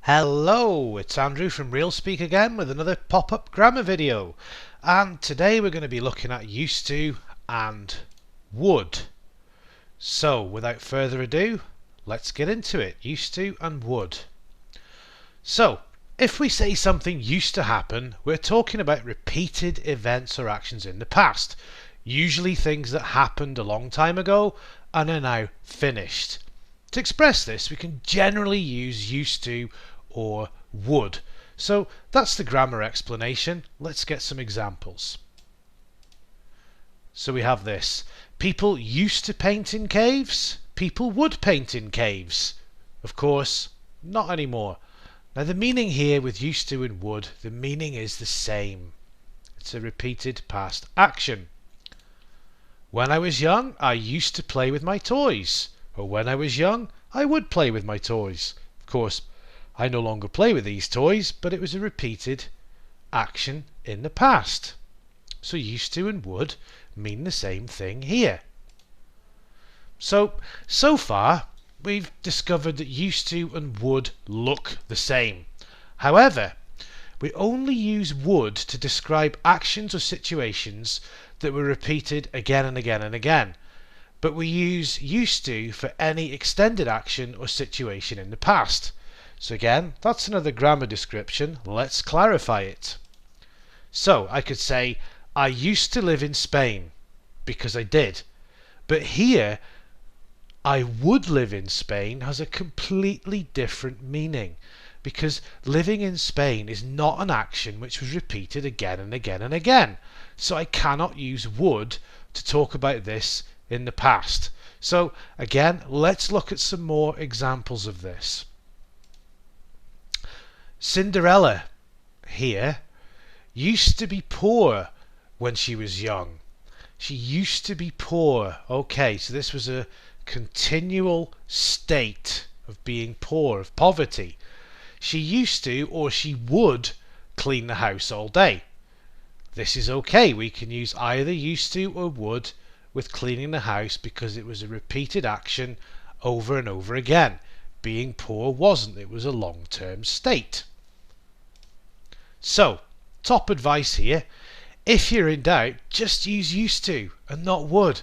Hello, it's Andrew from RealSpeak again with another pop-up grammar video, and today we're going to be looking at used to and would. So without further ado, let's get into it. Used to and would. So if we say something used to happen, we're talking about repeated events or actions in the past, usually things that happened a long time ago and are now finished. To express this, we can generally use used to or would. So that's the grammar explanation. Let's get some examples. So we have this. People used to paint in caves. People would paint in caves. Of course, not anymore. Now the meaning here with used to and would, the meaning is the same. It's a repeated past action. When I was young, I used to play with my toys. Or when I was young, I would play with my toys. Of course, I no longer play with these toys, but it was a repeated action in the past. So used to and would mean the same thing here. So far, we've discovered that used to and would look the same. However, we only use would to describe actions or situations that were repeated again and again and again. But we use used to for any extended action or situation in the past. So again, that's another grammar description. Let's clarify it. So I could say, I used to live in Spain, because I did. But here, I would live in Spain has a completely different meaning, because living in Spain is not an action which was repeated again and again and again. So I cannot use would to talk about this in the past. So again, let's look at some more examples of this. Cinderella here used to be poor when she was young. She used to be poor. Okay, so this was a continual state of being poor, of poverty. She used to, or she would, clean the house all day. This is okay. We can use either used to or would with cleaning the house because it was a repeated action over and over again. Being poor wasn't. It was a long-term state. So, top advice here. If you're in doubt, just use used to and not would.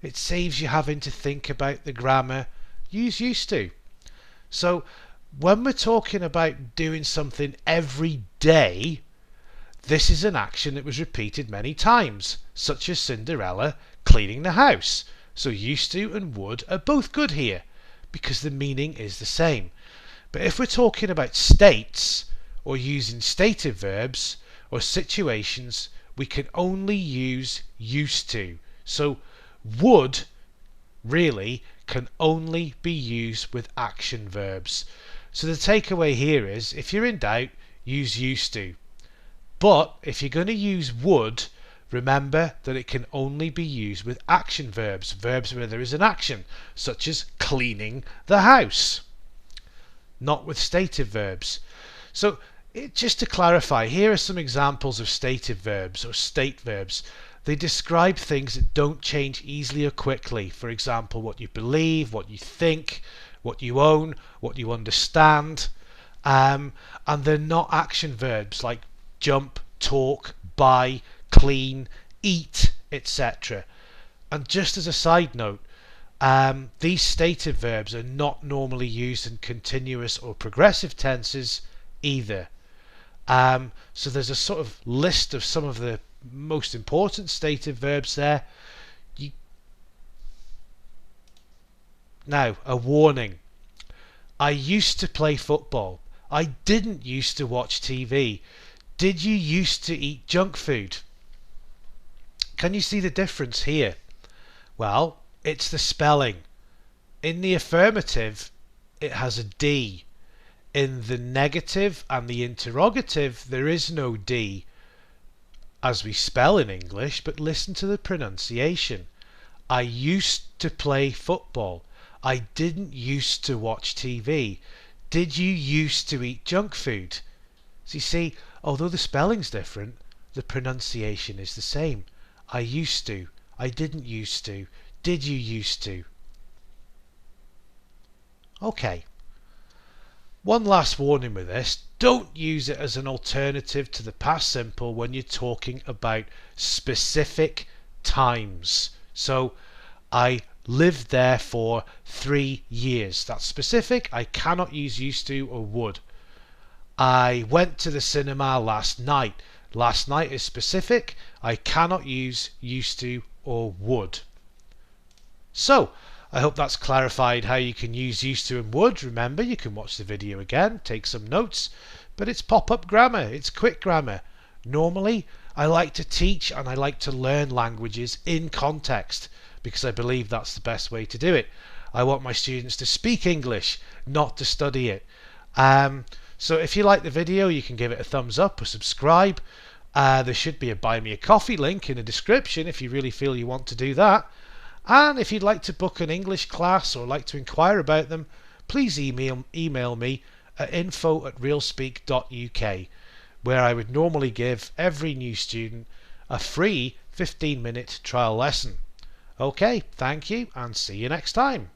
It saves you having to think about the grammar. Use used to. So, when we're talking about doing something every day, this is an action that was repeated many times, such as Cinderella cleaning the house. So used to and would are both good here, because the meaning is the same. But if we're talking about states, or using stative verbs, or situations, we can only use used to. So would really can only be used with action verbs. So the takeaway here is, if you're in doubt, use used to. But if you're going to use would, remember that it can only be used with action verbs, verbs where there is an action, such as cleaning the house, not with stative verbs. So just to clarify, here are some examples of stative verbs or state verbs. They describe things that don't change easily or quickly. For example, what you believe, what you think, what you own, what you understand. And they're not action verbs like jump, talk, buy, clean, eat, etc. And just as a side note, these stative verbs are not normally used in continuous or progressive tenses either. So there's a sort of list of some of the most important stative verbs there. Now, a warning. I used to play football. I didn't used to watch TV. Did you used to eat junk food? Can you see the difference here? Well, it's the spelling. In the affirmative, it has a D. In the negative and the interrogative, there is no D, as we spell in English, but listen to the pronunciation. I used to play football. I didn't used to watch TV. Did you used to eat junk food? So you see, although the spelling's different, the pronunciation is the same. I used to. I didn't used to. Did you used to? Okay. One last warning with this: don't use it as an alternative to the past simple when you're talking about specific times. So, I lived there for 3 years. That's specific. I cannot use used to or would. I went to the cinema last night. Last night is specific. I cannot use used to or would. So, I hope that's clarified how you can use used to and would. Remember, you can watch the video again, take some notes, but it's pop-up grammar, it's quick grammar. Normally, I like to teach and I like to learn languages in context because I believe that's the best way to do it. I want my students to speak English, not to study it. So if you like the video, you can give it a thumbs up or subscribe. There should be a buy me a coffee link in the description if you really feel you want to do that. And if you'd like to book an English class or like to inquire about them, please email me at info@realspeak.uk, where I would normally give every new student a free 15-minute trial lesson. Okay, thank you and see you next time.